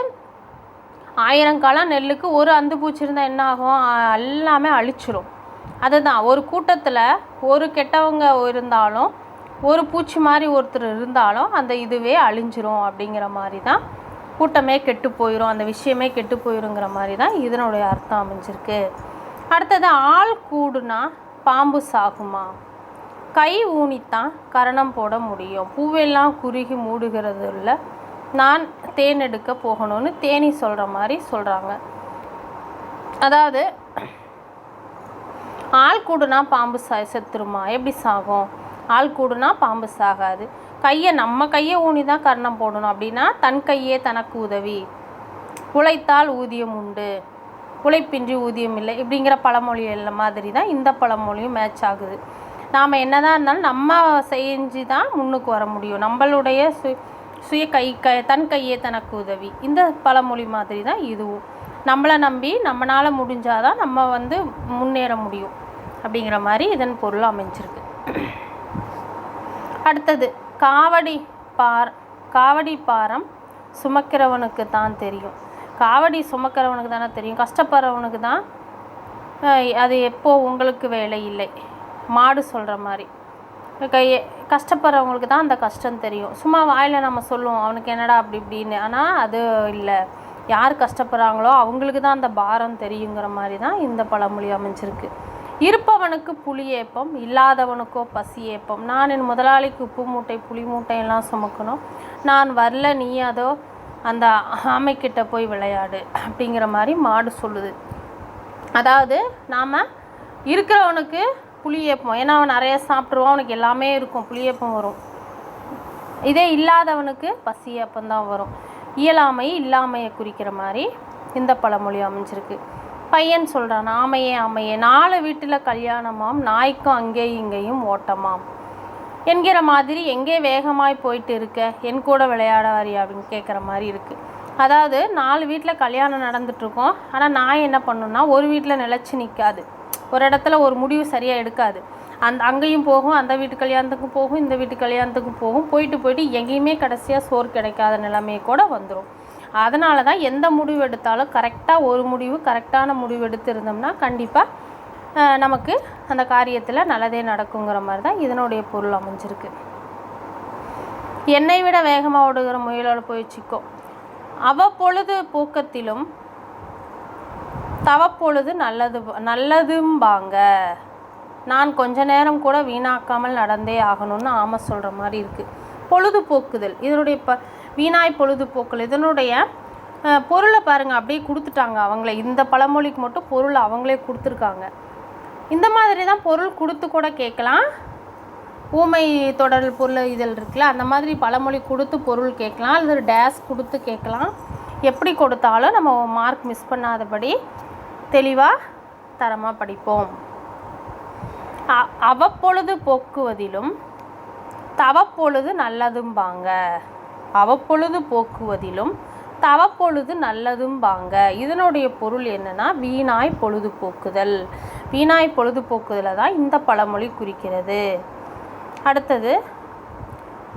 1000 களம் நெல்லுக்கு ஒரு அந்து பூச்சி இருந்தால் என்ன ஆகும், எல்லாமே அழிச்சிடும். அதுதான், ஒரு கூட்டத்தில் ஒரு கெட்டவங்க இருந்தாலும் ஒரு பூச்சி மாதிரி ஒருத்தர் இருந்தாலும் அந்த இதுவே அழிஞ்சிரும் அப்படிங்கிற மாதிரி தான், கூட்டமே கெட்டு போயிடும், அந்த விஷயமே கெட்டு போயிடுங்கிற மாதிரி தான் இதனுடைய அர்த்தம் அமைஞ்சிருக்கு. அடுத்தது, ஆள் கூடுனா பாம்பு சாகுமா? கை ஊனித்தான் கரணம் போட முடியும், பூவெல்லாம் குறுகி மூடுகிறது இல்லை, நான் தேன் எடுக்க போகணும்னு தேனி சொல்கிற மாதிரி சொல்கிறாங்க. அதாவது ஆள் கூடுனா பாம்பு செத்துருமா? எப்படி சாகும்? ஆள் கூடுனா பாம்பு சாகாது. நம்ம கையை ஊனி தான் கர்ணம் போடணும் அப்படின்னா தன் கையே தனக்கு உதவி, உழைத்தால் ஊதியம் உண்டு, உழைப்பின்றி ஊதியம் இல்லை இப்படிங்கிற பழமொழி மாதிரி தான் இந்த பழமொழியும் மேட்ச் ஆகுது. நாம் என்ன தான் இருந்தாலும் நம்ம செஞ்சு தான் முன்னுக்கு வர முடியும், நம்மளுடைய சுய தன் கையே தனக்கு உதவி, இந்த பழமொழி மாதிரி தான் இதுவும். நம்மளை நம்பி நம்மளால் முடிஞ்சாதான் நம்ம முன்னேற முடியும் அப்படிங்கிற மாதிரி இதன் பொருள் அமைஞ்சிருக்கு. அடுத்தது, காவடி பாரம் சுமக்கிறவனுக்கு தான் தெரியும். காவடி சுமக்கிறவனுக்கு தானே தெரியும், கஷ்டப்படுறவனுக்கு தான் அது எப்போ உங்களுக்கு வேலை இல்லை. மாடு சொல்கிற மாதிரி கஷ்டப்படுறவங்களுக்கு தான் அந்த கஷ்டம் தெரியும். சும்மா வாயில் நம்ம சொல்லுவோம் அவனுக்கு என்னடா அப்படி இப்படின்னு, ஆனால் அது இல்லை, யார் கஷ்டப்படுறாங்களோ அவங்களுக்கு தான் அந்த பாரம் தெரியுங்கிற மாதிரி தான் இந்த பழமொழி அமைஞ்சிருக்கு. இருப்பவனுக்கு புளி ஏப்பம், இல்லாதவனுக்கோ பசி ஏப்பம். நான் என் முதலாளிக்கு உப்பு மூட்டை புளி மூட்டையெல்லாம் சுமக்கணும், நான் வரல, நீ அதோ அந்த ஆமைக்கிட்ட போய் விளையாடு அப்படிங்கிற மாதிரி மாடு சொல்லுது. அதாவது நாம் இருக்கிறவனுக்கு புளி ஏப்பம், ஏன்னா அவன் நிறைய சாப்பிட்ருவான், அவனுக்கு எல்லாமே இருக்கும், புளி ஏப்பம் வரும். இதே இல்லாதவனுக்கு பசி ஏப்பம் தான் வரும். இயலாமை இல்லாமையை குறிக்கிற மாதிரி இந்த பழமொழி அமைஞ்சிருக்கு. பையன் சொல்கிறான், ஆமையே 4 வீட்டில் கல்யாணமாம், நாய்க்கும் அங்கேயும் இங்கேயும் ஓட்டமாம் என்கிற மாதிரி, எங்கே வேகமாய் போயிட்டு இருக்க, என் கூட விளையாட வாரியா அப்படின்னு கேட்குற மாதிரி இருக்குது. அதாவது 4 வீட்டில் கல்யாணம் நடந்துகிட்ருக்கோம், ஆனால் நாய் என்ன பண்ணுன்னா ஒரு வீட்டில் நிலச்சி நிற்காது, ஒரு இடத்துல ஒரு முடிவு சரியாக எடுக்காது, அங்கேயும் போகும், அந்த வீட்டு கல்யாணத்துக்கும் போகும், இந்த வீட்டு கல்யாணத்துக்கும் போகும், போயிட்டு எங்கேயுமே கடைசியாக சோறு கிடைக்காத நிலைமையை கூட வந்துடும். அதனால தான் எந்த முடிவு எடுத்தாலும் கரெக்டாக ஒரு முடிவு கரெக்டான முடிவு எடுத்திருந்தோம்னா கண்டிப்பாக நமக்கு அந்த காரியத்தில் நல்லதே நடக்குங்கிற மாதிரி தான் இதனுடைய பொருள் அமைஞ்சிருக்கு. என்னை விட வேகமாக ஓடுகிற முயலோட போயிடுச்சிக்கோ, அவ்வப்பொழுது போக்கத்திலும் தவப்பொழுது நல்லதும்பாங்க. நான் கொஞ்ச நேரம் கூட வீணாக்காமல் நடந்தே ஆகணும்னு ஆமை சொல்கிற மாதிரி இருக்குது. பொழுதுபோக்குதல், இதனுடைய வீணாய் பொழுதுபோக்குதல், இதனுடைய பொருளை பாருங்கள் அப்படியே கொடுத்துட்டாங்க அவங்களே. இந்த பழமொழிக்கு மட்டும் பொருள் அவங்களே கொடுத்துருக்காங்க. இந்த மாதிரி தான் பொருள் கொடுத்து கூட கேட்கலாம். ஊமை தொடர் பொருள் இதழ் இருக்குல்ல, அந்த மாதிரி பழமொழி கொடுத்து பொருள் கேட்கலாம், அல்லது டேஸ் கொடுத்து கேட்கலாம். எப்படி கொடுத்தாலும் நம்ம மார்க் மிஸ் பண்ணாதபடி தெளிவாக தரமாக படிப்போம். அவ்வப்பொழுது போக்குவதிலும் தவப்பொழுது நல்லதும்பாங்க. அவ்வப்பொழுது போக்குவதிலும் தவப்பொழுது நல்லதும்பாங்க. இதனுடைய பொருள் என்னன்னா வீணாய் பொழுதுபோக்குதல். வீணாய் பொழுதுபோக்குதலை தான் இந்த பழமொழி குறிக்கிறது. அடுத்தது,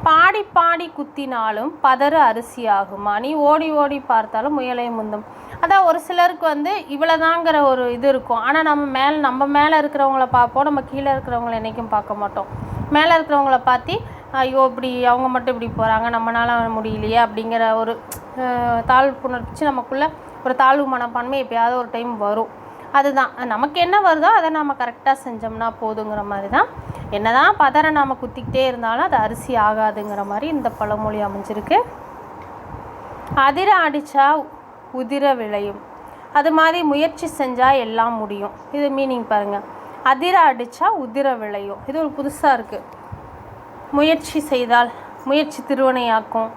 பாடி பாடி குத்தினாலும் பதறு அரிசி ஆகுமா, நீ ஓடி ஓடி பார்த்தாலும் முயலை முந்தும். அதான் ஒரு சிலருக்கு இவ்வளோதாங்கிற ஒரு இது இருக்கும். ஆனால் நம்ம மேலே இருக்கிறவங்கள பார்ப்போம், நம்ம கீழே இருக்கிறவங்கள என்றைக்கும் பார்க்க மாட்டோம். மேலே இருக்கிறவங்கள பார்த்து ஐயோ இப்படி அவங்க மட்டும் இப்படி போகிறாங்க, நம்மளால் முடியலையே அப்படிங்கிற ஒரு தாழ்வுணர்ச்சி நமக்குள்ளே ஒரு தாழ்வு மனப்பான்மை எப்பயாவது ஒரு டைம் வரும். அதுதான் நமக்கு என்ன வருதோ அதை நம்ம கரெக்டாக செஞ்சோம்னா போதுங்கிற மாதிரி தான். என்ன தான் பதற நாம் குத்திக்கிட்டே இருந்தாலும் அது அரிசி ஆகாதுங்கிற மாதிரி இந்த பழமொழி அமைஞ்சிருக்கு. அதிர அடித்தா உதிர விளையும், அது மாதிரி முயற்சி செஞ்சால் எல்லாம் முடியும். இது மீனிங் பாருங்கள். அதிர அடித்தா உதிர விளையும், இது ஒரு புதுசாக இருக்குது. முயற்சி செய்தால் முயற்சி திருவனையாக்கும்,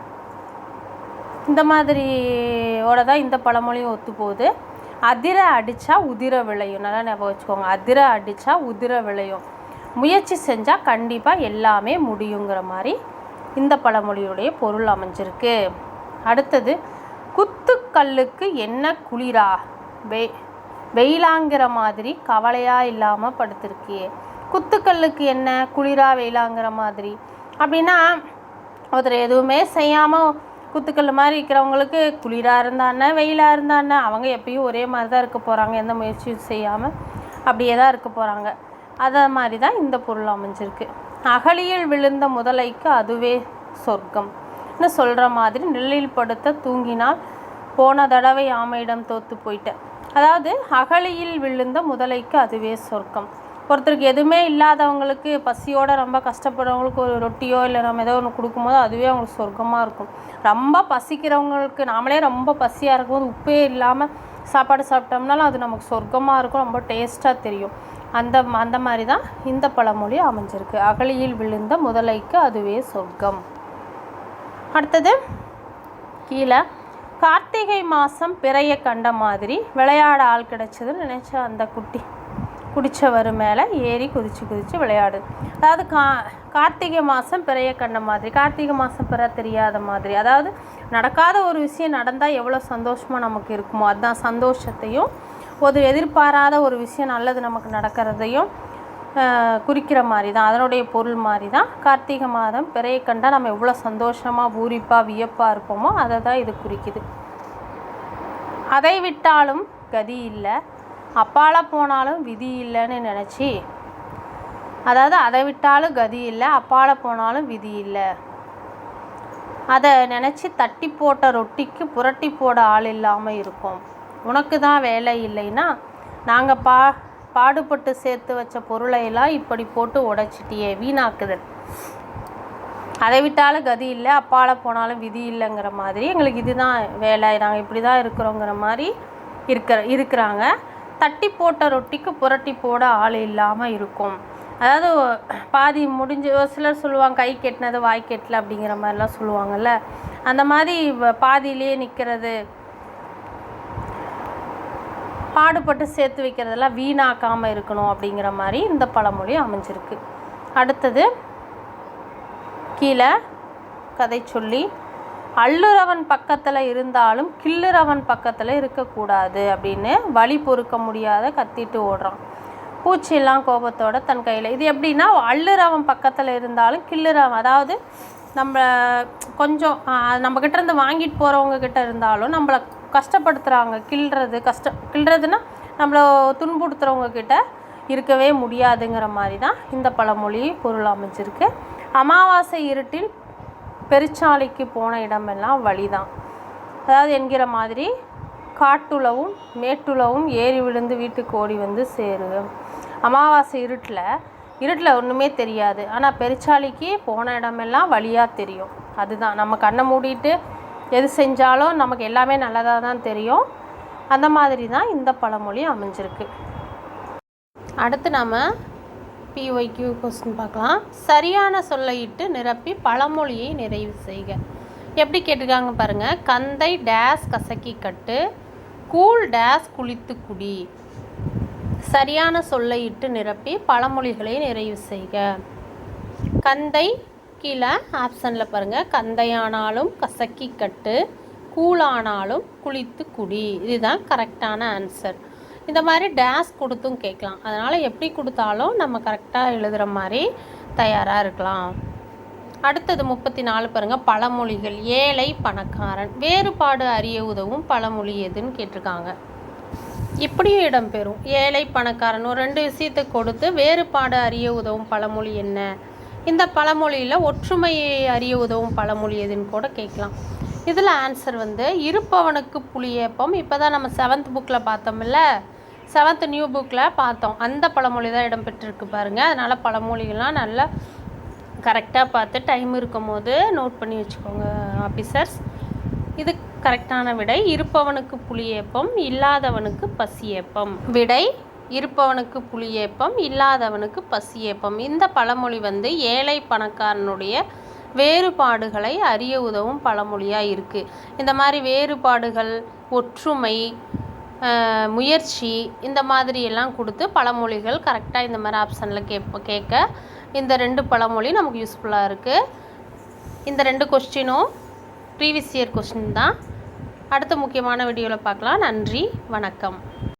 இந்த மாதிரியோட தான் இந்த பழமொழியும் ஒத்து போகுது. அதிர அடித்தா உதிர விளையும், நல்லா ஞாபகம் வச்சுக்கோங்க. அதிர அடித்தா உதிர விளையும், முயற்சி செஞ்சால் கண்டிப்பாக எல்லாமே முடியுங்கிற மாதிரி இந்த பழமொழியுடைய பொருள் அமைஞ்சிருக்கு. அடுத்தது, குத்துக்கல்லுக்கு என்ன குளிரா வெயிலாங்கிற மாதிரி கவலையாக இல்லாமல் படுத்திருக்கியே. குத்துக்கல்லுக்கு என்ன குளிரா வெயிலாங்கிற மாதிரி அப்படின்னா, ஒருத்தர் எதுவுமே செய்யாமல் குத்துக்கல் மாதிரி இருக்கிறவங்களுக்கு குளிராக இருந்தானே வெயிலாக இருந்தானே அவங்க எப்பயும் ஒரே மாதிரி தான் இருக்க போகிறாங்க, எந்த முயற்சியும் செய்யாமல் அப்படியே தான் இருக்க போகிறாங்க. அதை மாதிரி தான் இந்த பொருள் அமைஞ்சிருக்கு. அகழியில் விழுந்த முதலைக்கு அதுவே சொர்க்கம்னு சொல்கிற மாதிரி, நெல்லில் படுத்த தூங்கினால் போன தடவை ஆமையிடம் தோற்று போயிட்டேன். அதாவது அகழியில் விழுந்த முதலைக்கு அதுவே சொர்க்கம். ஒருத்தருக்கு எதுவுமே இல்லாதவங்களுக்கு, பசியோடு ரொம்ப கஷ்டப்படுறவங்களுக்கு ஒரு ரொட்டியோ இல்லை நம்ம ஏதோ ஒன்று கொடுக்கும்போது அதுவே அவங்களுக்கு சொர்க்கமாக இருக்கும். ரொம்ப பசிக்கிறவங்களுக்கு, நாமளே ரொம்ப பசியாக இருக்கும்போது உப்பே இல்லாமல் சாப்பாடு சாப்பிட்டோம்னாலும் அது நமக்கு சொர்க்கமாக இருக்கும், ரொம்ப டேஸ்ட்டாக தெரியும். அந்த மாதிரி தான் இந்த பழமொழி அமைஞ்சிருக்கு. அகழியில் விழுந்த முதலைக்கு அதுவே சொர்க்கம். அடுத்தது கீழே, கார்த்திகை மாதம் பிறைய கண்ட மாதிரி விளையாட ஆள் கிடச்சதுன்னு நினச்ச அந்த குட்டி குடித்தவர் மேலே ஏறி குதித்து விளையாடு. அதாவது கார்த்திகை மாதம் பிறைய கண்ட மாதிரி, கார்த்திகை மாதம் பிற தெரியாத மாதிரி, அதாவது நடக்காத ஒரு விஷயம் நடந்தால் எவ்வளோ சந்தோஷமாக நமக்கு இருக்குமோ அதுதான் சந்தோஷத்தையும், ஒரு எதிர்பாராத ஒரு விஷயம் நல்லது நமக்கு நடக்கிறதையும் குறிக்கிற மாதிரி தான், அதனுடைய பொருள் மாதிரி தான். கார்த்திகை மாதம் பிறைய கண்டால் நம்ம எவ்வளோ சந்தோஷமாக பூரிப்பாக வியப்பாக இருப்போமோ அதை தான் இது குறிக்குது. அதை விட்டாலும் கதி இல்லை, அப்பால போனாலும் விதி இல்லைன்னு நினச்சி, அதாவது அதை விட்டாலும் கதி இல்லை, அப்பால போனாலும் விதி இல்லை, அதை நினச்சி தட்டி போட்ட ரொட்டிக்கு புரட்டி போட ஆள் இல்லாமல் இருக்கும். உனக்கு தான் வேலை இல்லைன்னா நாங்கள் பாடுபட்டு சேர்த்து வச்ச பொருளையெல்லாம் இப்படி போட்டு உடைச்சிட்டியே, வீணாக்குதல். அதை விட்டாலும் கதி இல்லை, அப்பால போனாலும் விதி இல்லைங்கிற மாதிரி, எங்களுக்கு இதுதான் வேலை, நாங்கள் இப்படி தான் இருக்கிறோங்கிற மாதிரி இருக்கிறாங்க. தட்டி போட்ட ரொட்டிக்கு புரட்டி போட ஆள் இல்லாமல் இருக்கும். அதாவது பாதி முடிஞ்சு, ஒரு சிலர் சொல்லுவாங்க கை கெட்டினது வாய் கெட்டல அப்படிங்கிற மாதிரிலாம் சொல்லுவாங்கள்ல, அந்த மாதிரி பாதியிலே நிற்கிறது, பாடுபட்டு சேர்த்து வைக்கிறதெல்லாம் வீணாக்காமல் இருக்கணும் அப்படிங்கிற மாதிரி இந்த பழமொழி அமைஞ்சிருக்கு. அடுத்தது கீழே கதை சொல்லி, அள்ளுறவன் பக்கத்தில் இருந்தாலும் கிள்ளுறவன் பக்கத்தில் இருக்கக்கூடாது அப்படின்னு வழி பொறுக்க முடியாத கத்திட்டு ஓடுறான். பூச்சியெல்லாம் கோபத்தோட தன் கையில். இது எப்படின்னா, அள்ளுறவன் பக்கத்தில் இருந்தாலும் கிள்ளுறவன், அதாவது நம்ம கொஞ்சம் நம்மக்கிட்ட இருந்து வாங்கிட்டு போகிறவங்க கிட்ட இருந்தாலும் நம்மளை கஷ்டப்படுத்துகிறாங்க, கிள்றதுன்னா நம்மளை துன்புறுத்துறவங்க கிட்ட இருக்கவே முடியாதுங்கிற மாதிரி தான் இந்த பழமொழி பொருள் அமைஞ்சிருக்கு. அமாவாசை இருட்டில் பெருச்சாலைக்கு போன இடமெல்லாம் வழிதான், அதாவது என்கிற மாதிரி காட்டுளவும் மேட்டுளவும் ஏறி விழுந்து வீட்டுக்கு ஓடி வந்து சேருவேன். அமாவாசை இருட்டில் ஒன்றுமே தெரியாது. ஆனால் பெருச்சாளிக்கு போன இடமெல்லாம் வழியாக தெரியும். அதுதான், நம்ம கண்ணை மூடிட்டு எது செஞ்சாலும் நமக்கு எல்லாமே நல்லதாக தான் தெரியும். அந்த மாதிரி தான் இந்த பழமொழி அமைஞ்சிருக்கு. அடுத்து நம்ம PYQ கொஸ்டின் பார்க்கலாம். சரியான சொல்லை இட்டு நிரப்பி பழமொழியை நிறைவு செய்க. எப்படி கேட்டிருக்காங்க பாருங்கள். கந்தை டேஸ் கசக்கி கட்டு, கூழ் டேஸ் குளித்து குடி. சரியான சொல்லை இட்டு நிரப்பி பழமொழிகளை நிறைவு செய்க. கந்தை கீழே ஆப்ஷனில் பாருங்கள். கந்தையானாலும் கசக்கி கட்டு, கூழானாலும் குளித்து குடி. இதுதான் கரெக்டான ஆன்சர். இந்த மாதிரி டேஸ் கொடுத்தும் கேட்கலாம். அதனால் எப்படி கொடுத்தாலும் நம்ம கரெக்டாக எழுதுகிற மாதிரி தயாராக இருக்கலாம். அடுத்தது 34 பாருங்கள். பழமொழிகள். ஏழை பணக்காரன். வேறுபாடு அறிய உதவும் பழமொழி எதுன்னு கேட்டிருக்காங்க. இப்படியும் இடம்பெறும். ஏழை பணக்காரன் ஒரு 2 விஷயத்தை கொடுத்து வேறுபாடு அறிய உதவும் பழமொழி என்ன, இந்த பழமொழியில் ஒற்றுமையை அறிய உதவும் பழமொழி எதுன்னு கூட கேட்கலாம். இதில் ஆன்சர் இருப்பவனுக்கு புளியேப்பம். இப்போ தான் நம்ம 7th புக்கில் பார்த்தோம்ல, 7th நியூ புக்கில் பார்த்தோம். அந்த பழமொழி தான் இடம்பெற்றிருக்கு பாருங்கள். அதனால் பழமொழிகள்லாம் நல்லா கரெக்டாக பார்த்து டைம் இருக்கும் போது நோட் பண்ணி வச்சுக்கோங்க ஆஃபீஸர்ஸ். இது கரெக்டான விடை. இருப்பவனுக்கு புளியேப்பம், இல்லாதவனுக்கு பசியேப்பம். விடை இருப்பவனுக்கு புளியேப்பம், இல்லாதவனுக்கு பசியேப்பம். இந்த பழமொழி ஏழை பணக்காரனுடைய வேறுபாடுகளை அறிய உதவும் பழமொழியாக இருக்குது. இந்த மாதிரி வேறுபாடுகள், ஒற்றுமை, முயற்சி, இந்த மாதிரி எல்லாம் கொடுத்து பழமொழிகள் கரெக்டாக இந்த மாதிரி ஆப்ஷனில் கேட்க இந்த 2 பழமொழி நமக்கு யூஸ்ஃபுல்லாக இருக்குது. இந்த 2 கொஸ்டினும் ப்ரீவியஸ் இயர் கொஸ்டின் தான். அடுத்த முக்கியமான வீடியோவில் பார்க்கலாம். நன்றி, வணக்கம்.